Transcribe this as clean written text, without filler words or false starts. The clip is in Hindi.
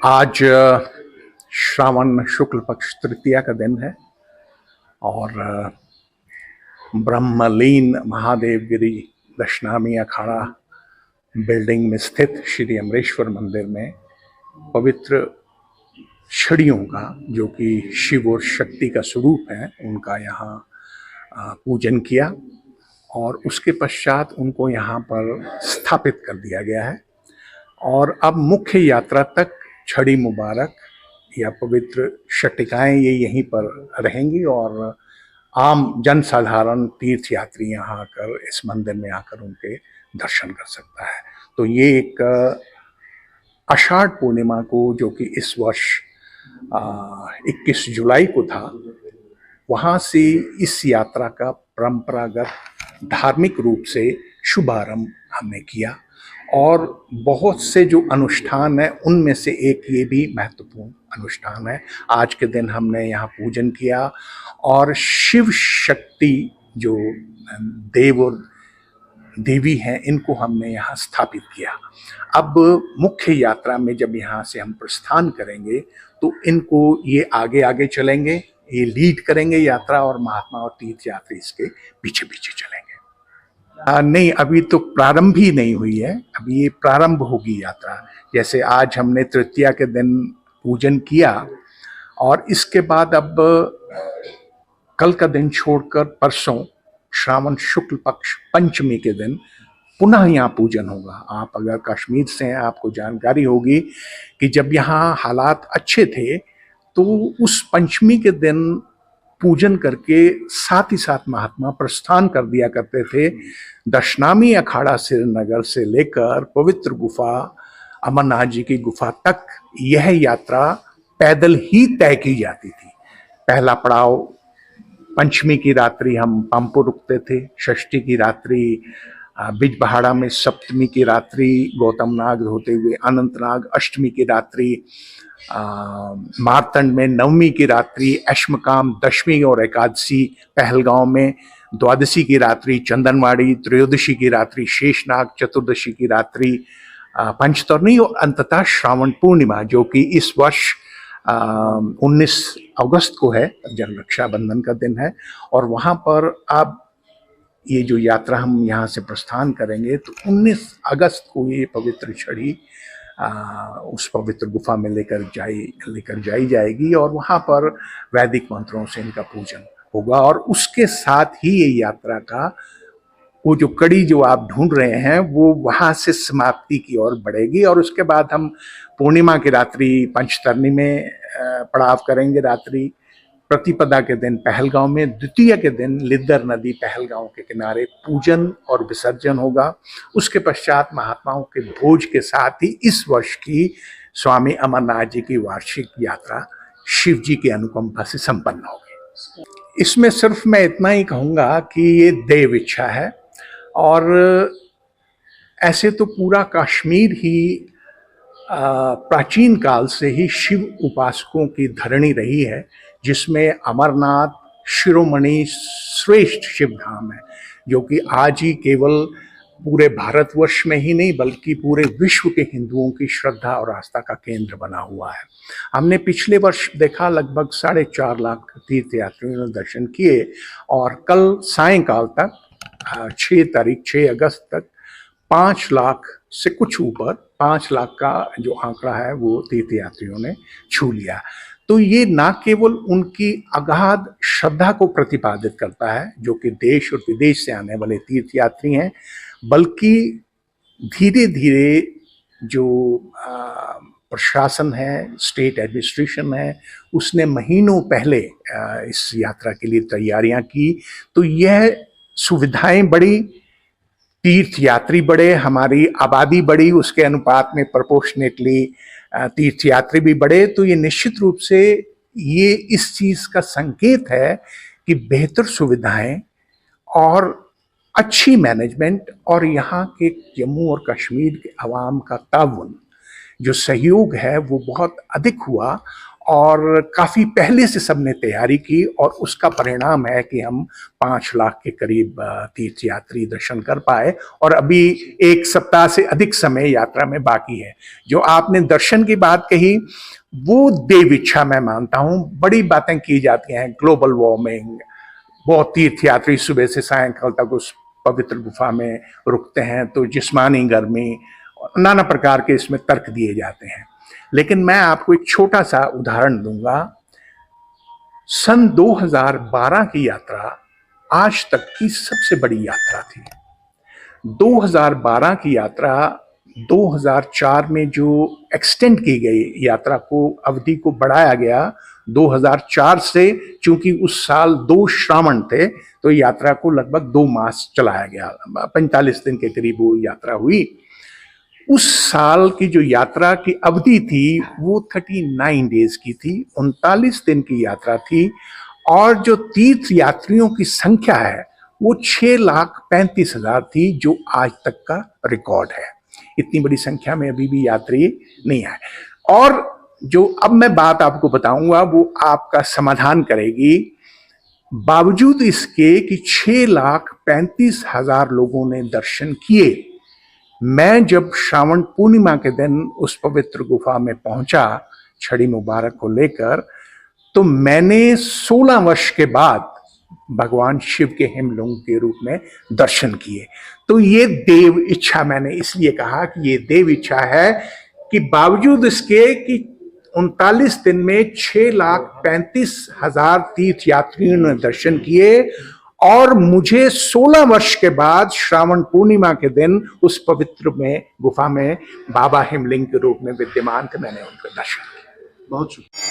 आज श्रावण शुक्ल पक्ष तृतीया का दिन है और ब्रह्मलीन महादेव गिरी दशनामी अखाड़ा बिल्डिंग में स्थित श्री अमरेश्वर मंदिर में पवित्र छड़ियों का, जो कि शिव और शक्ति का स्वरूप है, उनका यहाँ पूजन किया और उसके पश्चात उनको यहाँ पर स्थापित कर दिया गया है। और अब मुख्य यात्रा तक छड़ी मुबारक या पवित्र शटिकाएं ये यहीं पर रहेंगी और आम जनसाधारण तीर्थयात्री यहाँ आकर इस मंदिर में आकर उनके दर्शन कर सकता है। तो ये एक आषाढ़ पूर्णिमा को, जो कि इस वर्ष 21 जुलाई को था, वहाँ से इस यात्रा का परंपरागत धार्मिक रूप से शुभारंभ हमने किया और बहुत से जो अनुष्ठान है उनमें से एक ये भी महत्वपूर्ण अनुष्ठान है। आज के दिन हमने यहाँ पूजन किया और शिव शक्ति जो देव और देवी हैं इनको हमने यहाँ स्थापित किया। अब मुख्य यात्रा में जब यहाँ से हम प्रस्थान करेंगे तो इनको ये आगे आगे चलेंगे, ये लीड करेंगे यात्रा और महात्मा और तीर्थयात्री इसके पीछे पीछे चलेंगे। नहीं, अभी तो प्रारंभ ही नहीं हुई है, अभी ये प्रारंभ होगी यात्रा। जैसे आज हमने तृतीया के दिन पूजन किया और इसके बाद अब कल का दिन छोड़कर परसों श्रावण शुक्ल पक्ष पंचमी के दिन पुनः यहाँ पूजन होगा। आप अगर कश्मीर से हैं, आपको जानकारी होगी कि जब यहाँ हालात अच्छे थे तो उस पंचमी के दिन पूजन करके साथ ही साथ महात्मा प्रस्थान कर दिया करते थे। दशनामी अखाड़ा श्रीनगर से लेकर पवित्र गुफा अमरनाथ जी की गुफा तक यह यात्रा पैदल ही तय की जाती थी। पहला पड़ाव पंचमी की रात्रि हम पंपो रुकते थे, षष्ठी की रात्रि बिजबहाड़ा में, सप्तमी की रात्रि गौतमनाग होते हुए अनंतनाग, अष्टमी की रात्रि मारतंड में, नवमी की रात्रि अश्मकाम, दशमी और एकादशी पहलगांव में, द्वादशी की रात्रि चंदनवाड़ी, त्रयोदशी की रात्रि शेषनाग, चतुर्दशी की रात्रि पंचतरणी और अंततः श्रावण पूर्णिमा, जो कि इस वर्ष 19 अगस्त को है, जन रक्षाबंधन का दिन है। और वहाँ पर अब ये जो यात्रा हम यहाँ से प्रस्थान करेंगे तो 19 अगस्त को ये पवित्र छड़ी उस पवित्र गुफा में लेकर जाई जाएगी और वहाँ पर वैदिक मंत्रों से इनका पूजन होगा। और उसके साथ ही ये यात्रा का वो जो कड़ी जो आप ढूंढ रहे हैं वो वहाँ से समाप्ति की ओर बढ़ेगी और उसके बाद हम पूर्णिमा की रात्रि पंचतरणी में पड़ाव करेंगे रात्रि, प्रतिपदा के दिन पहलगांव में, द्वितीय के दिन लिद्दर नदी पहलगांव के किनारे पूजन और विसर्जन होगा। उसके पश्चात महात्माओं के भोज के साथ ही इस वर्ष की स्वामी अमरनाथ जी की वार्षिक यात्रा शिव जी की अनुकंपा से संपन्न होगी। इसमें सिर्फ मैं इतना ही कहूँगा कि ये देव इच्छा है और ऐसे तो पूरा कश्मीर ही प्राचीन काल से ही शिव उपासकों की धरणी रही है, जिसमें अमरनाथ शिरोमणि श्रेष्ठ शिव धाम है, जो कि आज ही केवल पूरे भारतवर्ष में ही नहीं बल्कि पूरे विश्व के हिंदुओं की श्रद्धा और आस्था का केंद्र बना हुआ है। हमने पिछले वर्ष देखा लगभग 4.5 लाख तीर्थयात्रियों ने दर्शन किए और कल सायंकाल तक 6 अगस्त तक 5 लाख से कुछ ऊपर 5 लाख का जो आंकड़ा है वो तीर्थयात्रियों ने छू लिया। तो ये ना केवल उनकी अगाध श्रद्धा को प्रतिपादित करता है, जो कि देश और विदेश से आने वाले तीर्थयात्री हैं, बल्कि धीरे धीरे जो प्रशासन है, स्टेट एडमिनिस्ट्रेशन है, उसने महीनों पहले इस यात्रा के लिए तैयारियां की। तो यह सुविधाएं बढ़ी, तीर्थयात्री बढ़े, हमारी आबादी बढ़ी, उसके अनुपात में प्रोपोर्शनेटली तीर्थयात्री भी बढ़े। तो ये निश्चित रूप से ये इस चीज का संकेत है कि बेहतर सुविधाएं और अच्छी मैनेजमेंट और यहाँ के जम्मू और कश्मीर के अवाम का ताउन जो सहयोग है वो बहुत अधिक हुआ और काफी पहले से सबने तैयारी की और उसका परिणाम है कि हम 5 लाख के करीब तीर्थयात्री दर्शन कर पाए और अभी 1 सप्ताह से अधिक समय यात्रा में बाकी है। जो आपने दर्शन की बात कही वो देव इच्छा मैं मानता हूं। बड़ी बातें की जाती हैं, ग्लोबल वार्मिंग, बहुत तीर्थयात्री सुबह से सायंकाल तक उस पवित्र गुफा में रुकते हैं, तो जिस्मानी गर्मी, नाना प्रकार के इसमें तर्क दिए जाते हैं। लेकिन मैं आपको एक छोटा सा उदाहरण दूंगा। सन 2012 की यात्रा आज तक की सबसे बड़ी यात्रा थी। 2012 की यात्रा 2004 में जो एक्सटेंड की गई यात्रा को, अवधि को बढ़ाया गया 2004 से, चूंकि उस साल 2 श्रावण थे तो यात्रा को लगभग 2 मास चलाया गया, 45 दिन के करीब वो यात्रा हुई। उस साल की जो यात्रा की अवधि थी वो 39 डेज की थी, 39 दिन की यात्रा थी और जो तीर्थ यात्रियों की संख्या है वो 6,35,000 थी, जो आज तक का रिकॉर्ड है। इतनी बड़ी संख्या में अभी भी यात्री नहीं आए। और जो अब मैं बात आपको बताऊंगा वो आपका समाधान करेगी। बावजूद इसके कि 6,35,000 लोगों ने दर्शन किए, मैं जब श्रावण पूर्णिमा के दिन उस पवित्र गुफा में पहुंचा छड़ी मुबारक को लेकर, तो मैंने 16 वर्ष के बाद भगवान शिव के हिमलिंग के रूप में दर्शन किए। तो ये देव इच्छा, मैंने इसलिए कहा कि ये देव इच्छा है कि बावजूद इसके कि 39 दिन में 6,35,000 तीर्थ यात्रियों ने दर्शन किए और मुझे 16 वर्ष के बाद श्रावण पूर्णिमा के दिन उस पवित्र में गुफा में बाबा हिमलिंग के रूप में विद्यमान थे, मैंने उनका दर्शन किया। बहुत शुक्रिया।